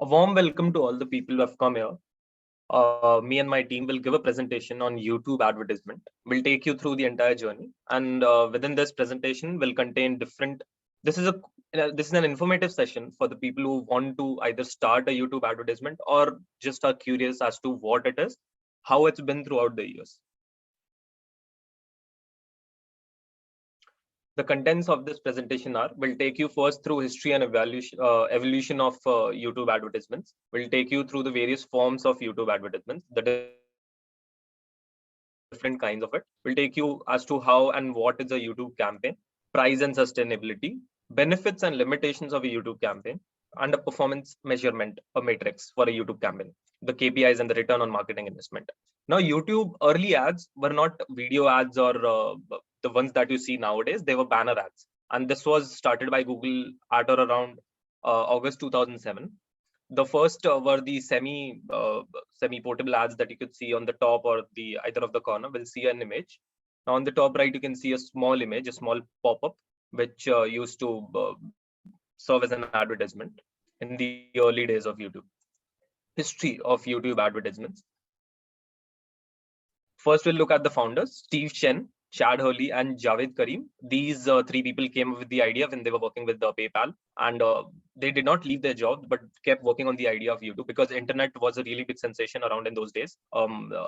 A warm welcome to all the people who have come here. Me and my team will give a presentation on YouTube advertisement. We'll take you through the entire journey, and within this presentation will contain different. This is a this is an informative session for the people who want to either start a YouTube advertisement or just are curious as to what it is, how it's been throughout the years. The contents of this presentation are, we'll take you first through history and evolution of YouTube advertisements. We'll take you through the various forms of YouTube advertisements, the different kinds of it. We'll take you as to how and what is a YouTube campaign, price and sustainability, benefits and limitations of a YouTube campaign, and a performance measurement or matrix for a YouTube campaign, the KPIs and the return on marketing investment. Now, YouTube early ads were not video ads or the ones that you see nowadays. They were banner ads. And this was started by Google at or around August 2007. The first were the semi portable ads that you could see on the top or the either of the corner. We'll see an image. Now on the top right, you can see a small image, a small pop-up, which used to serve as an advertisement in the early days of YouTube. History of YouTube advertisements. First, we'll look at the founders, Steve Chen, Chad Hurley, and Javed Karim. These three people came up with the idea when they were working with PayPal, and they did not leave their job, but kept working on the idea of YouTube because internet was a really big sensation around in those days,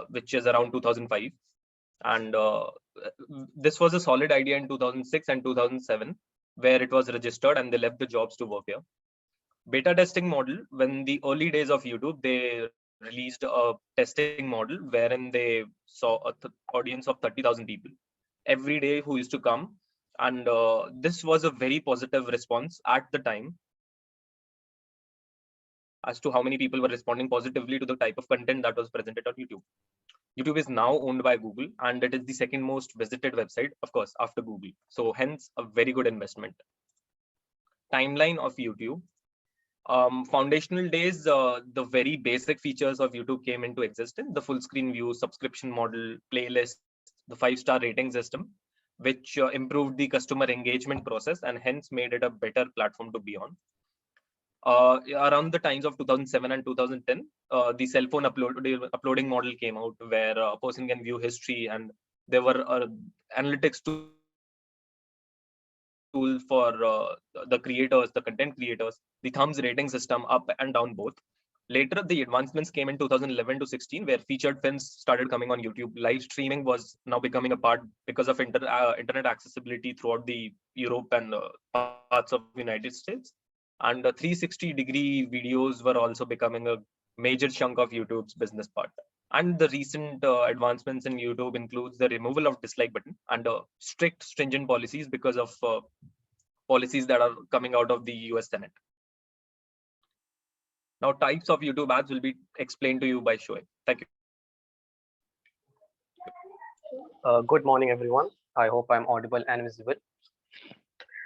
which is around 2005. And this was a solid idea in 2006 and 2007, where it was registered and they left the jobs to work here. Beta testing model, when the early days of YouTube, they released a testing model wherein they saw an audience of 30,000 people every day who used to come. And this was a very positive response at the time as to how many people were responding positively to the type of content that was presented on YouTube. YouTube is now owned by Google, and it is the second most visited website, of course, after Google. So hence a very good investment. Timeline of YouTube. Foundational days, the very basic features of YouTube came into existence: the full screen view, subscription model, playlist, the 5-star rating system, which improved the customer engagement process and hence made it a better platform to be on. Around the times of 2007 and 2010, the cell phone uploading model came out, where a person can view history, and there were analytics tools for the creators, the content creators, the thumbs rating system up and down both. Later, the advancements came in 2011 to 16, where featured films started coming on YouTube. Live streaming was now becoming a part because of internet accessibility throughout the Europe and parts of the United States. And 360-degree videos were also becoming a major chunk of YouTube's business part. And the recent advancements in YouTube includes the removal of dislike button and strict, stringent policies because of policies that are coming out of the US Senate. Now, types of YouTube ads will be explained to you by Shoaib. Thank you. Good morning, everyone. I hope I'm audible and visible.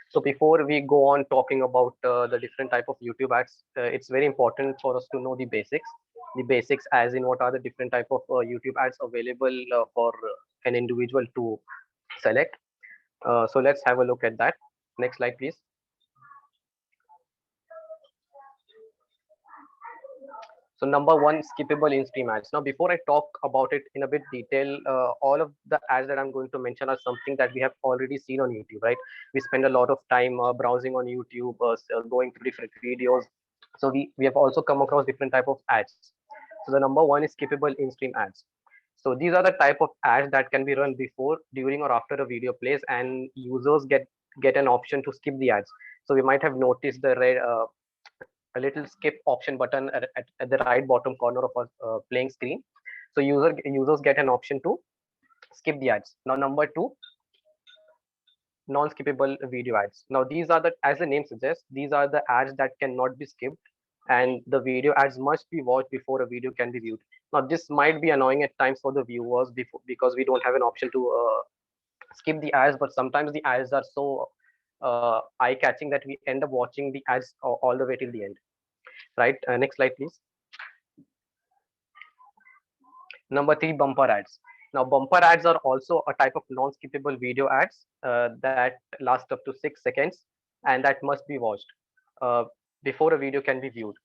So before we go on talking about the different type of YouTube ads, it's very important for us to know the basics. The basics as in what are the different type of YouTube ads available for an individual to select. So let's have a look at that. Next slide, please. So number one, skippable in-stream ads. Now, before I talk about it in a bit detail, all of the ads that I'm going to mention are something that we have already seen on YouTube, right? We spend a lot of time browsing on YouTube, going through different videos. So we have also come across different type of ads. So the number one is skippable in-stream ads. So these are the type of ads that can be run before, during, or after a video plays, and users get an option to skip the ads. So we might have noticed the red a little skip option button at the right bottom corner of a playing screen. So users get an option to skip the ads. Now number two, non-skippable video ads. Now these are the, as the name suggests, these are the ads that cannot be skipped, and the video ads must be watched before a video can be viewed. Now this might be annoying at times for the viewers because we don't have an option to skip the ads, but sometimes the ads are so eye-catching that we end up watching the ads all the way till the end. Right? Next slide, please. Number three, bumper ads. Now, bumper ads are also a type of non-skippable video ads that last up to 6 seconds, and that must be watched before a video can be viewed.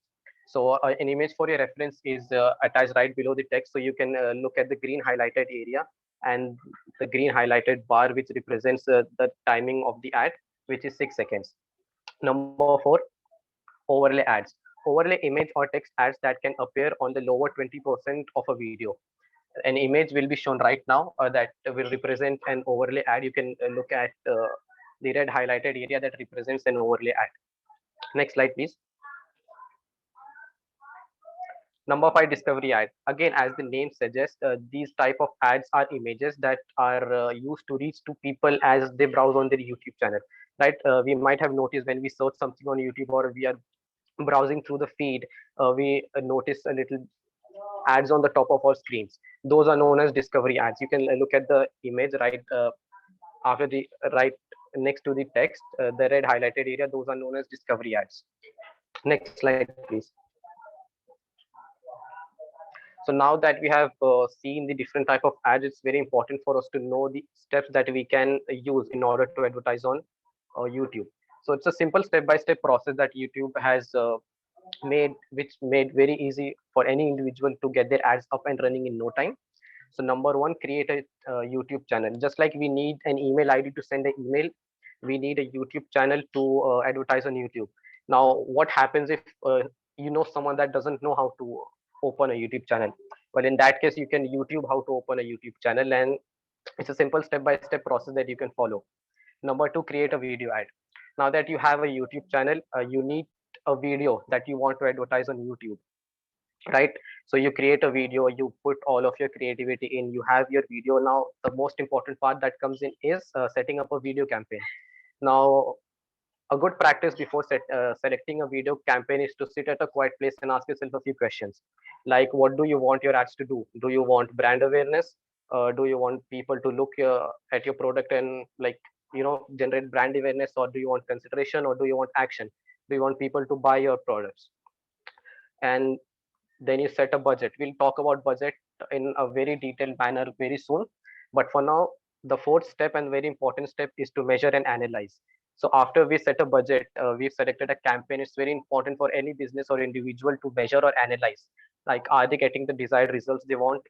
So an image for your reference is attached right below the text. So you can look at the green highlighted area and the green highlighted bar, which represents the timing of the ad, which is 6 seconds. Number 4, overlay ads. Overlay image or text ads that can appear on the lower 20% of a video. An image will be shown right now that will represent an overlay ad. You can look at the red highlighted area that represents an overlay ad. Next slide, please. Number 5, discovery ad. Again, as the name suggests, these type of ads are images that are used to reach to people as they browse on their YouTube channel, right? We might have noticed when we search something on YouTube or we are browsing through the feed, we notice a little ads on the top of our screens. Those are known as discovery ads. You can look at the image right after the right next to the text, the red highlighted area. Those are known as discovery ads. Next slide, please. So now that we have seen the different type of ads, it's very important for us to know the steps that we can use in order to advertise on YouTube. So it's a simple step-by-step process that YouTube has made, which made very easy for any individual to get their ads up and running in no time. So number 1, create a YouTube channel. Just like we need an email ID to send an email, we need a YouTube channel to advertise on YouTube. Now, what happens if you know someone that doesn't know how to open a YouTube channel? Well, in that case, you can YouTube how to open a YouTube channel, and it's a simple step-by-step process that you can follow. Number 2, create a video ad. Now that you have a YouTube channel, you need a video that you want to advertise on YouTube, right? So you create a video, you put all of your creativity in, you have your video. Now the most important part that comes in is setting up a video campaign. Now a good practice before selecting a video campaign is to sit at a quiet place and ask yourself a few questions, like what do you want your ads to do? Do you want brand awareness? Do you want people to look at your product and, like, generate brand awareness, or do you want consideration, or do you want action? Do you want people to buy your products? And then you set a budget. We'll talk about budget in a very detailed manner very soon, but for now, the fourth step and very important step is to measure and analyze. So after we set a budget, we've selected a campaign, it's very important for any business or individual to measure or analyze, like, are they getting the desired results they want,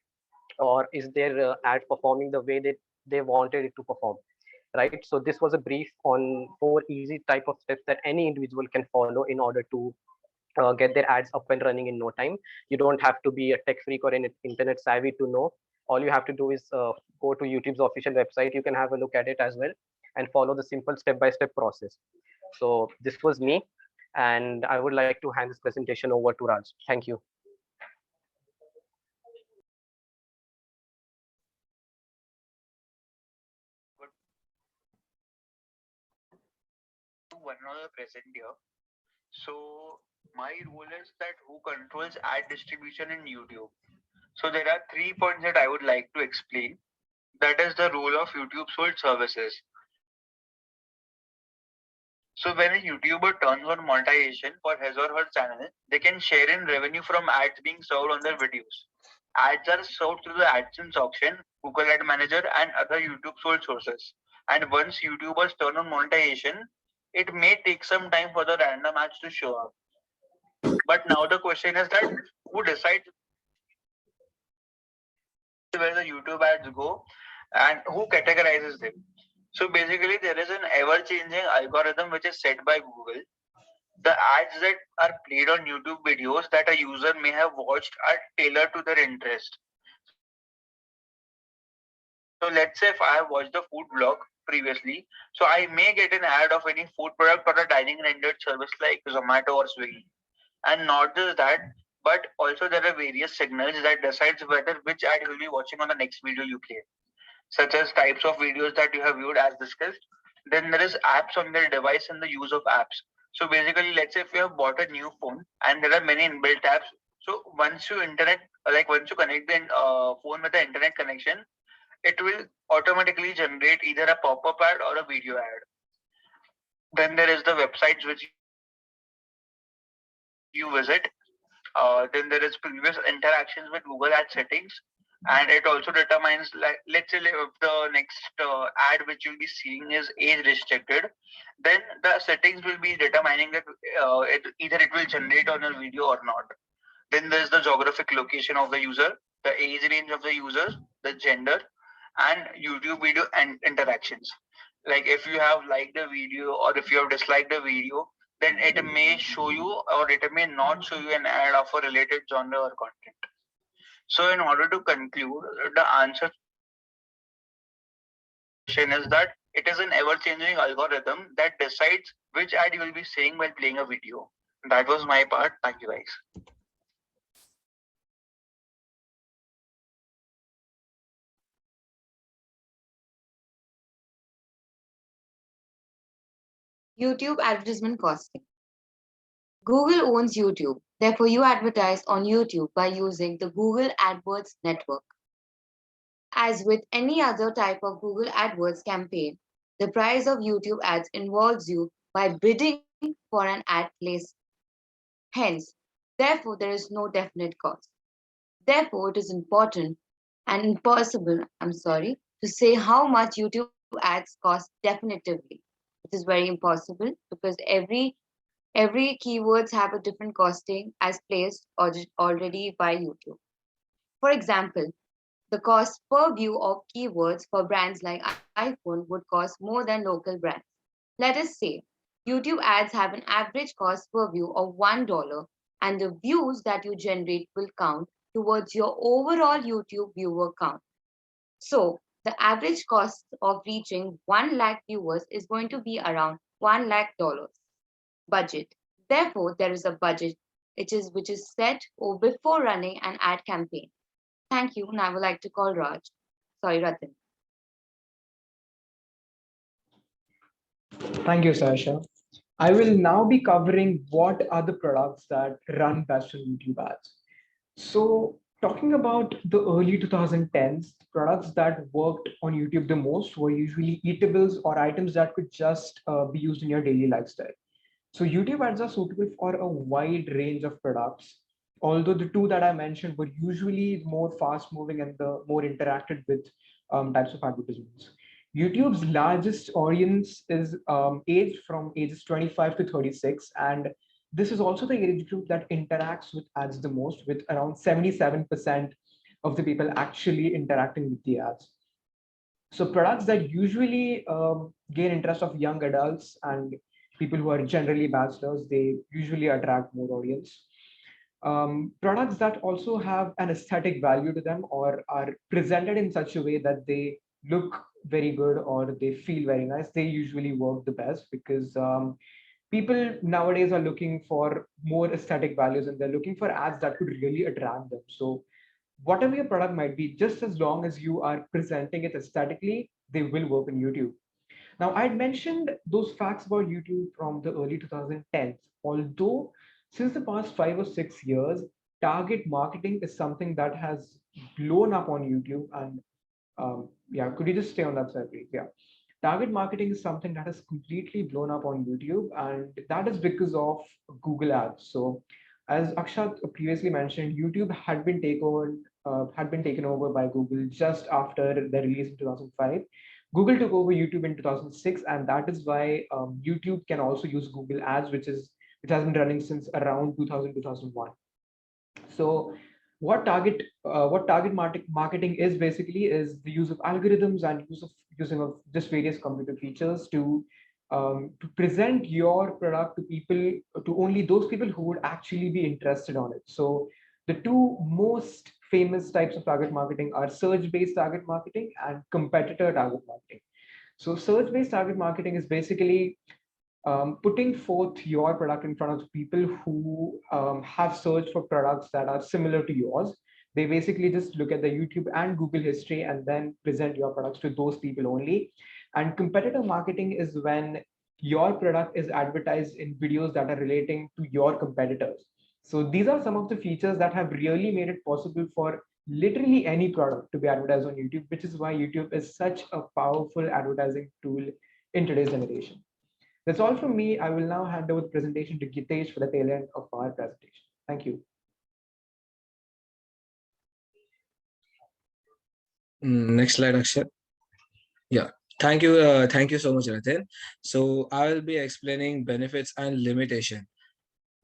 or is their ad performing the way they wanted it to perform, right? So this was a brief on 4 easy type of steps that any individual can follow in order to get their ads up and running in no time. You don't have to be a tech freak or an internet savvy to know. All you have to do is go to YouTube's official website. You can have a look at it as well and follow the simple step-by-step process. So this was me, and I would like to hand this presentation over to Raj. Thank you. One another present here. So my role is that who controls ad distribution in YouTube. So there are 3 points that I would like to explain. That is the role of YouTube sold services. So when a YouTuber turns on monetization for his or her channel, they can share in revenue from ads being served on their videos. Ads are served through the AdSense auction, Google Ad Manager, and other YouTube sold sources. And once YouTubers turn on monetization, it may take some time for the random ads to show up. But now the question is that who decides where the YouTube ads go and who categorizes them? So basically, there is an ever-changing algorithm which is set by Google. The ads that are played on YouTube videos that a user may have watched are tailored to their interest. So let's say if I have watched the food blog previously, so I may get an ad of any food product or a dining rendered service like Zomato or Swiggy. And not just that, but also there are various signals that decides whether which ad you will be watching on the next video you play, such as types of videos that you have viewed as discussed. Then there is apps on their device and the use of apps. So basically, let's say if you have bought a new phone and there are many inbuilt apps. So once you once you connect the phone with the internet connection, it will automatically generate either a pop-up ad or a video ad. Then there is the websites which you visit. Then there is previous interactions with Google Ad settings. And it also determines, like, let's say if the next ad which you'll be seeing is age restricted, then the settings will be determining that either it will generate on a video or not. Then there's the geographic location of the user, the age range of the user, the gender, and YouTube video and interactions. Like if you have liked the video or if you have disliked the video, then it may show you or it may not show you an ad of a related genre or content. So in order to conclude, the answer question is that it is an ever-changing algorithm that decides which ad you will be seeing while playing a video. That was my part. Thank you guys. YouTube advertisement costing. Google owns YouTube. Therefore, you advertise on YouTube by using the Google AdWords network. As with any other type of Google AdWords campaign, the price of YouTube ads involves you by bidding for an ad place. Hence, therefore, there is no definite cost. Therefore, it is important and impossible, to say how much YouTube ads cost definitively. It is very impossible because every keywords have a different costing as placed already by YouTube. For example, the cost per view of keywords for brands like iPhone would cost more than local brands. Let us say YouTube ads have an average cost per view of $1 and the views that you generate will count towards your overall YouTube viewer count. So the average cost of reaching 1 lakh viewers is going to be around $1 lakh. Budget. Therefore, there is a budget which is set or before running an ad campaign. Thank you, and I would like to call Raj. Sorry, Ratan. Thank you, Sasha. I will now be covering what are the products that run best on YouTube ads. So talking about the early 2010s, products that worked on YouTube the most were usually eatables or items that could just be used in your daily lifestyle. So YouTube ads are suitable for a wide range of products, although the two that I mentioned were usually more fast moving and the more interacted with types of advertisements. YouTube's largest audience is aged from ages 25 to 36, and this is also the age group that interacts with ads the most, with around 77% of the people actually interacting with the ads. So products that usually gain interest of young adults and people who are generally bachelors, they usually attract more audience. Products that also have an aesthetic value to them or are presented in such a way that they look very good or they feel very nice, they usually work the best because people nowadays are looking for more aesthetic values and they're looking for ads that could really attract them. So whatever your product might be, just as long as you are presenting it aesthetically, they will work on YouTube. Now, I'd mentioned those facts about YouTube from the early 2010s, although since the past 5 or 6 years, target marketing is something that has blown up on YouTube. And yeah, could you just stay on that side, please? Yeah. Target marketing is something that has completely blown up on YouTube, and that is because of Google Ads. So, as Akshat previously mentioned, YouTube had been taken over by Google just after the release in 2005. Google took over YouTube in 2006, and that is why YouTube can also use Google Ads, which has been running since around 2000 2001. So what target marketing is basically is the use of algorithms and using of just various computer features to present your product to people, to only those people who would actually be interested on it. So the two most famous types of target marketing are search-based target marketing and competitor target marketing. So search-based target marketing is basically putting forth your product in front of people who have searched for products that are similar to yours. They basically just look at the YouTube and Google history and then present your products to those people only. And competitor marketing is when your product is advertised in videos that are relating to your competitors. So these are some of the features that have really made it possible for literally any product to be advertised on YouTube, which is why YouTube is such a powerful advertising tool in today's generation. That's all from me. I will now hand over the presentation to Gitesh for the tail end of our presentation. Thank you. Next slide, Akshat. Yeah, thank you so much, Rathin. So I will be explaining benefits and limitation.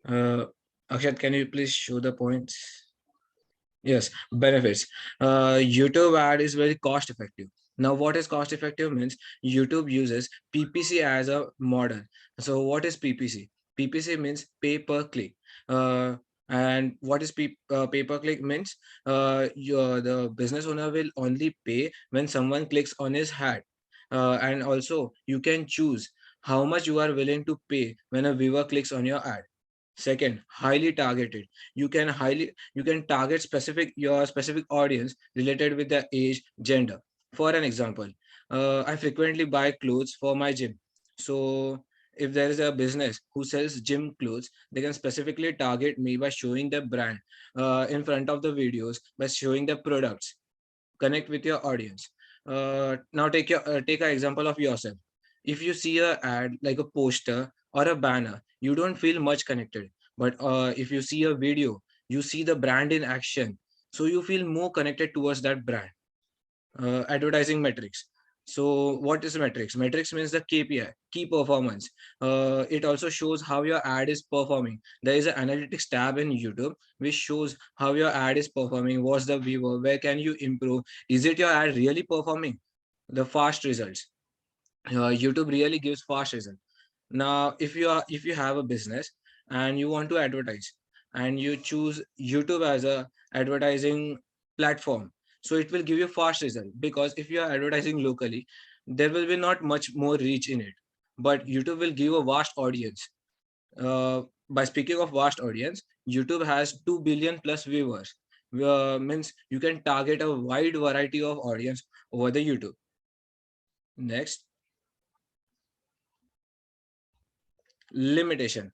Akshat, can you please show the points? Yes, benefits. YouTube ad is very cost effective. Now, what is cost effective means YouTube uses PPC as a model. So, what is PPC? PPC means pay per click. And what is pay per click means? The business owner will only pay when someone clicks on his ad. And also, you can choose how much you are willing to pay when a viewer clicks on your ad. Second, highly targeted. You can target your specific audience related with their age, gender. For an example, I frequently buy clothes for my gym. So if there is a business who sells gym clothes, they can specifically target me by showing the brand in front of the videos, by showing the products. Connect with your audience. Now take an example of yourself. If you see a ad like a poster or a banner, you don't feel much connected. But if you see a video, you see the brand in action, so you feel more connected towards that brand. Advertising metrics. So what is metrics? Metrics means the KPI, key performance. It also shows how your ad is performing. There is an analytics tab in YouTube which shows how your ad is performing, what's the viewer, where can you improve, is it your ad really performing. The fast results. YouTube really gives fast results. Now if you have a business and you want to advertise and you choose YouTube as a advertising platform, so it will give you fast result, because if you are advertising locally, there will be not much more reach in it, but YouTube will give a vast audience. By speaking of vast audience, YouTube has 2 billion plus viewers. Means you can target a wide variety of audience over the YouTube. Next, limitation.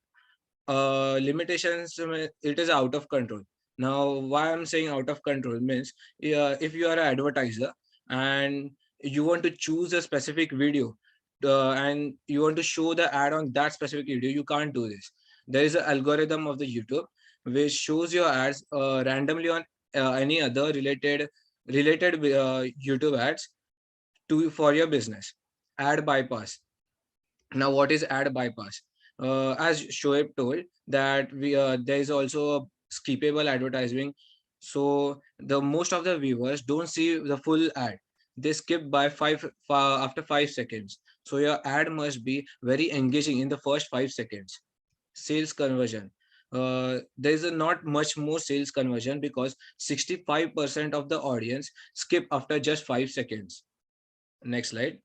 Limitations, it is out of control. Now why I'm saying out of control means, if you are an advertiser and you want to choose a specific video, and you want to show the ad on that specific video, you can't do this. There is an algorithm of the YouTube which shows your ads randomly on any other related YouTube ads to for your business. Ad bypass. Now, what is ad bypass? As Shoaib told, that there is also a skippable advertising. So the most of the viewers don't see the full ad. They skip by after 5 seconds. So your ad must be very engaging in the first 5 seconds. Sales conversion. There is not much more sales conversion because 65% of the audience skip after just 5 seconds. Next slide.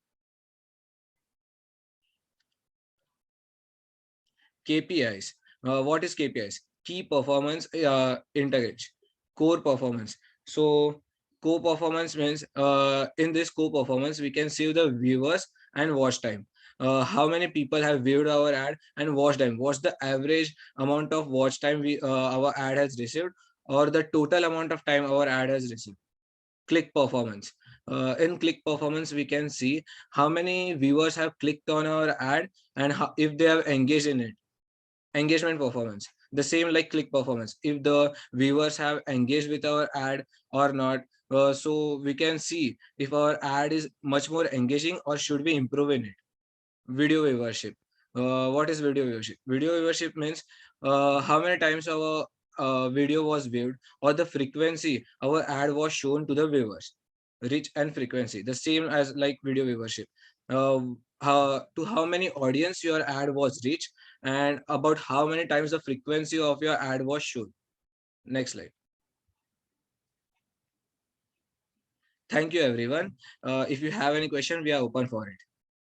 KPIs. What is KPIs? Key performance integrity, core performance. So core performance means in this core performance, we can see the viewers and watch time. How many people have viewed our ad and watched them? What's the average amount of watch time our ad has received, or the total amount of time our ad has received? Click performance. In click performance, we can see how many viewers have clicked on our ad and if they have engaged in it. Engagement performance, the same like click performance, if the viewers have engaged with our ad or not. So we can see if our ad is much more engaging or should we improve in it. Video viewership. What is video viewership? Video viewership means how many times our video was viewed, or the frequency our ad was shown to the viewers. Reach and frequency, the same as like video viewership. To how many audience your ad was reached, and about how many times the frequency of your ad was shown. Next slide. Thank you, everyone. If you have any question, we are open for it.